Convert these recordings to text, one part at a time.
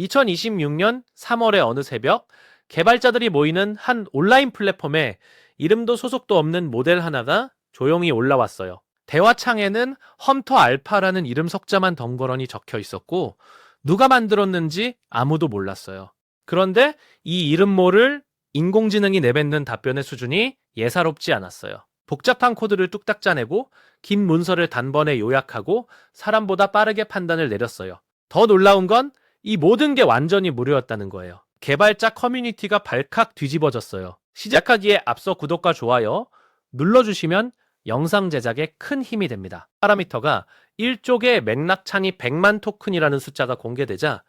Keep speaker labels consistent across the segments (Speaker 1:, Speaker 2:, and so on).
Speaker 1: 2026년 3월의 어느 새벽, 개발자들이 모이는 한 온라인 플랫폼에 이름도 소속도 없는 모델 하나가 조용히 올라왔어요. 대화창에는 험터 알파라는 이름 석자만 덩그러니 적혀 있었고, 누가 만들었는지 아무도 몰랐어요. 그런데 이 이름모를 인공지능이 내뱉는 답변의 수준이 예사롭지 않았어요. 복잡한 코드를 뚝딱 짜내고 긴 문서를 단번에 요약하고 사람보다 빠르게 판단을 내렸어요. 더 놀라운 건 이 모든 게 완전히 무료였다는 거예요. 개발자 커뮤니티가 발칵 뒤집어졌어요. 시작하기에 앞서 구독과 좋아요 눌러주시면 영상 제작에 큰 힘이 됩니다. 파라미터가 1쪽에 맥락창이 100만 토큰이라는 숫자가 공개되자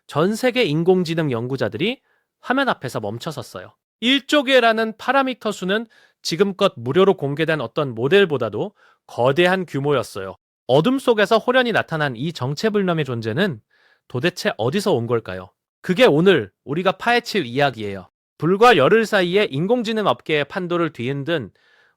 Speaker 1: 전 세계 인공지능 연구자들이 화면 앞에서 멈춰섰어요. 1쪽에라는 파라미터 수는 지금껏 무료로 공개된 어떤 모델보다도 거대한 규모였어요. 어둠 속에서 호련히 나타난 이 정체불명의 존재는 도대체 어디서 온 걸까요? 그게 오늘 우리가 파헤칠 이야기예요. 불과 열흘 사이에 인공지능 업계의 판도를 뒤흔든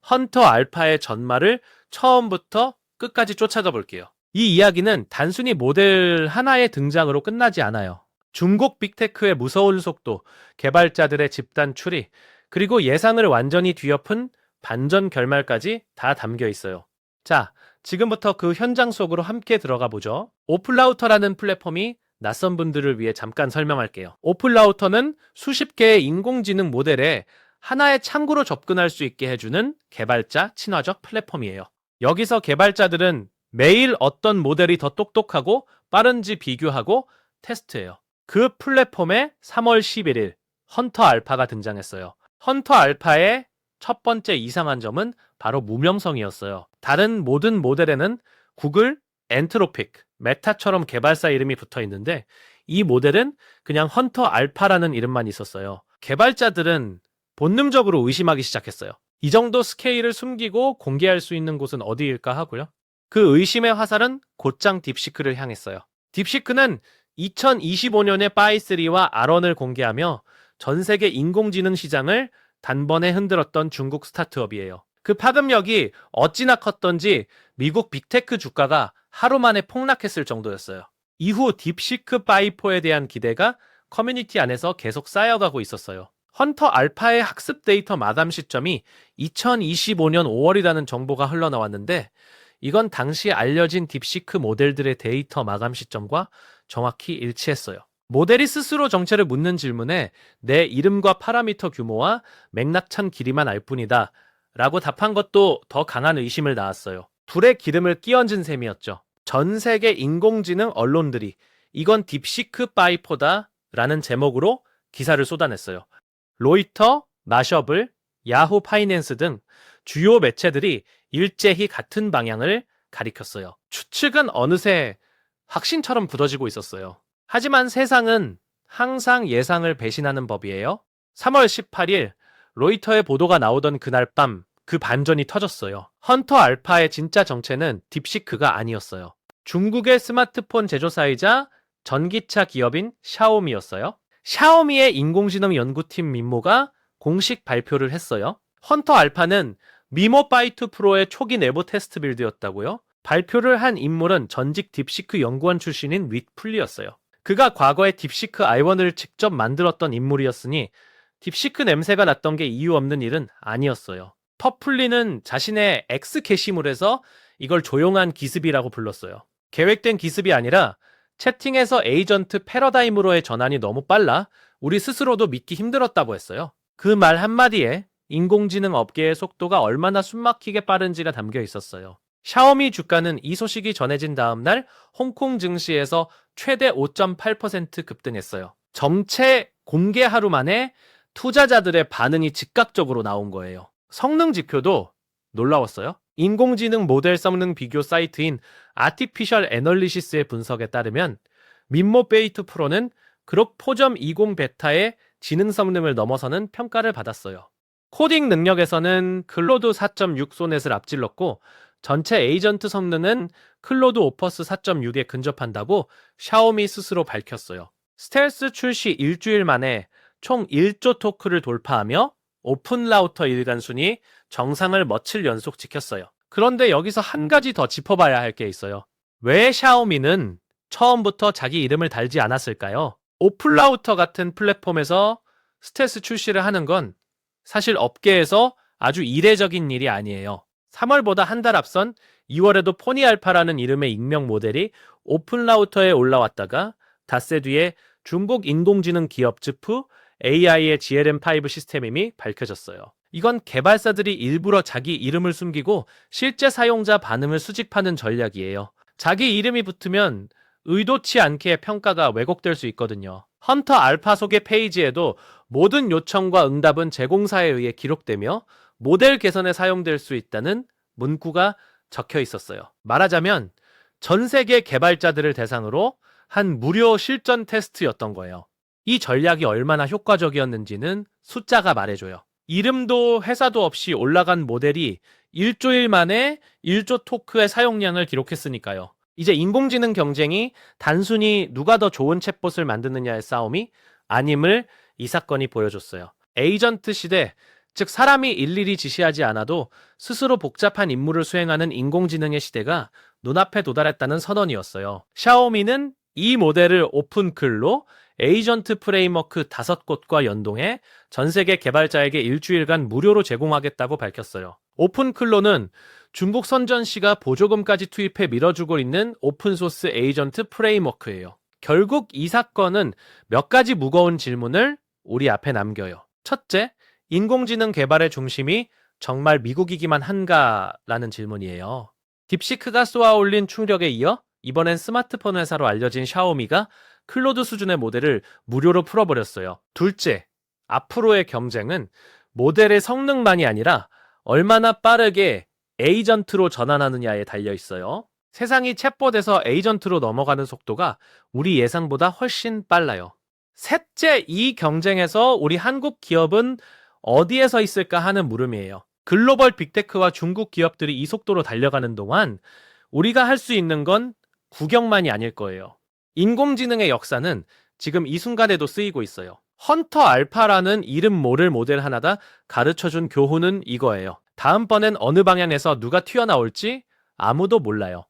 Speaker 1: 헌터 알파의 전말을 처음부터 끝까지 쫓아가 볼게요. 이 이야기는 단순히 모델 하나의 등장으로 끝나지 않아요. 중국 빅테크의 무서운 속도, 개발자들의 집단 추리, 그리고 예상을 완전히 뒤엎은 반전 결말까지 다 담겨 있어요. 자, 지금부터 그 현장 속으로 함께 들어가 보죠. 오픈라우터라는 플랫폼이 낯선 분들을 위해 잠깐 설명할게요. 오픈라우터는 수십 개의 인공지능 모델에 하나의 창구로 접근할 수 있게 해주는 개발자 친화적 플랫폼이에요. 여기서 개발자들은 매일 어떤 모델이 더 똑똑하고 빠른지 비교하고 테스트해요. 그 플랫폼에 3월 11일 헌터 알파가 등장했어요. 헌터 알파의 첫 번째 이상한 점은 바로 무명성이었어요. 다른 모든 모델에는 구글, 엔트로픽, 메타처럼 개발사 이름이 붙어 있는데 이 모델은 그냥 헌터 알파라는 이름만 있었어요. 개발자들은 본능적으로 의심하기 시작했어요. 이 정도 스케일을 숨기고 공개할 수 있는 곳은 어디일까 하고요. 그 의심의 화살은 곧장 딥시크를 향했어요. 딥시크는 2025년에 파이3와 아런을 공개하며 전 세계 인공지능 시장을 단번에 흔들었던 중국 스타트업이에요. 그 파급력이 어찌나 컸던지 미국 빅테크 주가가 하루 만에 폭락했을 정도였어요. 이후 딥시크 파이4에 대한 기대가 커뮤니티 안에서 계속 쌓여가고 있었어요. 헌터 알파의 학습 데이터 마감 시점이 2025년 5월이라는 정보가 흘러나왔는데 이건 당시 알려진 딥시크 모델들의 데이터 마감 시점과 정확히 일치했어요. 모델이 스스로 정체를 묻는 질문에 내 이름과 파라미터 규모와 맥락창 길이만 알 뿐이다 라고 답한 것도 더 강한 의심을 낳았어요. 둘의 기름을 끼얹은 셈이었죠. 전 세계 인공지능 언론들이 이건 딥시크 파이4다 라는 제목으로 기사를 쏟아냈어요. 로이터, 마셔블, 야후 파이낸스 등 주요 매체들이 일제히 같은 방향을 가리켰어요. 추측은 어느새 확신처럼 굳어지고 있었어요. 하지만 세상은 항상 예상을 배신하는 법이에요. 3월 18일 로이터의 보도가 나오던 그날 밤 그 반전이 터졌어요. 헌터 알파의 진짜 정체는 딥시크가 아니었어요. 중국의 스마트폰 제조사이자 전기차 기업인 샤오미였어요. 샤오미의 인공지능 연구팀 민모가 공식 발표를 했어요. 헌터 알파는 미모 파이2 프로의 초기 내부 테스트 빌드였다고요? 발표를 한 인물은 전직 딥시크 연구원 출신인 윗풀리였어요. 그가 과거에 딥시크 i1을 직접 만들었던 인물이었으니 딥시크 냄새가 났던 게 이유 없는 일은 아니었어요. 퍼플리는 자신의 X 게시물에서 이걸 조용한 기습이라고 불렀어요. 계획된 기습이 아니라 채팅에서 에이전트 패러다임으로의 전환이 너무 빨라 우리 스스로도 믿기 힘들었다고 했어요. 그 말 한마디에 인공지능 업계의 속도가 얼마나 숨막히게 빠른지가 담겨 있었어요. 샤오미 주가는 이 소식이 전해진 다음 날 홍콩 증시에서 최대 5.8% 급등했어요. 정체 공개 하루 만에 투자자들의 반응이 즉각적으로 나온 거예요. 성능 지표도 놀라웠어요. 인공지능 모델 성능 비교 사이트인 아티피셜 애널리시스의 분석에 따르면 민모 베이트 프로는 그록 4.20 베타의 지능 성능을 넘어서는 평가를 받았어요. 코딩 능력에서는 클로드 4.6 소넷을 앞질렀고 전체 에이전트 성능은 클로드 오퍼스 4.6에 근접한다고 샤오미 스스로 밝혔어요. 스텔스 출시 일주일 만에 총 1조 토크를 돌파하며 오픈 라우터 일간 순위 정상을 며칠 연속 지켰어요. 그런데 여기서 한 가지 더 짚어봐야 할 게 있어요. 왜 샤오미는 처음부터 자기 이름을 달지 않았을까요? 오픈라우터 같은 플랫폼에서 스텔스 출시를 하는 건 사실 업계에서 아주 이례적인 일이 아니에요. 3월보다 한 달 앞선 2월에도 포니알파라는 이름의 익명 모델이 오픈라우터에 올라왔다가 닷새 뒤에 중국 인공지능 기업 즈프 AI의 GLM5 시스템임이 밝혀졌어요. 이건 개발사들이 일부러 자기 이름을 숨기고 실제 사용자 반응을 수집하는 전략이에요. 자기 이름이 붙으면 의도치 않게 평가가 왜곡될 수 있거든요. 헌터 알파 소개 페이지에도 모든 요청과 응답은 제공사에 의해 기록되며 모델 개선에 사용될 수 있다는 문구가 적혀 있었어요. 말하자면 전 세계 개발자들을 대상으로 한 무료 실전 테스트였던 거예요. 이 전략이 얼마나 효과적이었는지는 숫자가 말해줘요. 이름도 회사도 없이 올라간 모델이 일주일 만에 1조 토크의 사용량을 기록했으니까요. 이제 인공지능 경쟁이 단순히 누가 더 좋은 챗봇을 만드느냐의 싸움이 아님을 이 사건이 보여줬어요. 에이전트 시대, 즉 사람이 일일이 지시하지 않아도 스스로 복잡한 임무를 수행하는 인공지능의 시대가 눈앞에 도달했다는 선언이었어요. 샤오미는 이 모델을 오픈클로 에이전트 프레임워크 5곳과 연동해 전 세계 개발자에게 일주일간 무료로 제공하겠다고 밝혔어요. 오픈클로는 중국 선전시가 보조금까지 투입해 밀어주고 있는 오픈소스 에이전트 프레임워크예요. 결국 이 사건은 몇 가지 무거운 질문을 우리 앞에 남겨요. 첫째, 인공지능 개발의 중심이 정말 미국이기만 한가라는 질문이에요. 딥시크가 쏘아올린 충격에 이어 이번엔 스마트폰 회사로 알려진 샤오미가 클로드 수준의 모델을 무료로 풀어버렸어요. 둘째, 앞으로의 경쟁은 모델의 성능만이 아니라 얼마나 빠르게 에이전트로 전환하느냐에 달려 있어요. 세상이 챗봇에서 에이전트로 넘어가는 속도가 우리 예상보다 훨씬 빨라요. 셋째, 이 경쟁에서 우리 한국 기업은 어디에 서 있을까 하는 물음이에요. 글로벌 빅테크와 중국 기업들이 이 속도로 달려가는 동안 우리가 할 수 있는 건 구경만이 아닐 거예요. 인공지능의 역사는 지금 이 순간에도 쓰이고 있어요. 헌터 알파라는 이름 모를 모델 하나가 가르쳐준 교훈은 이거예요. 다음번엔 어느 방향에서 누가 튀어나올지 아무도 몰라요.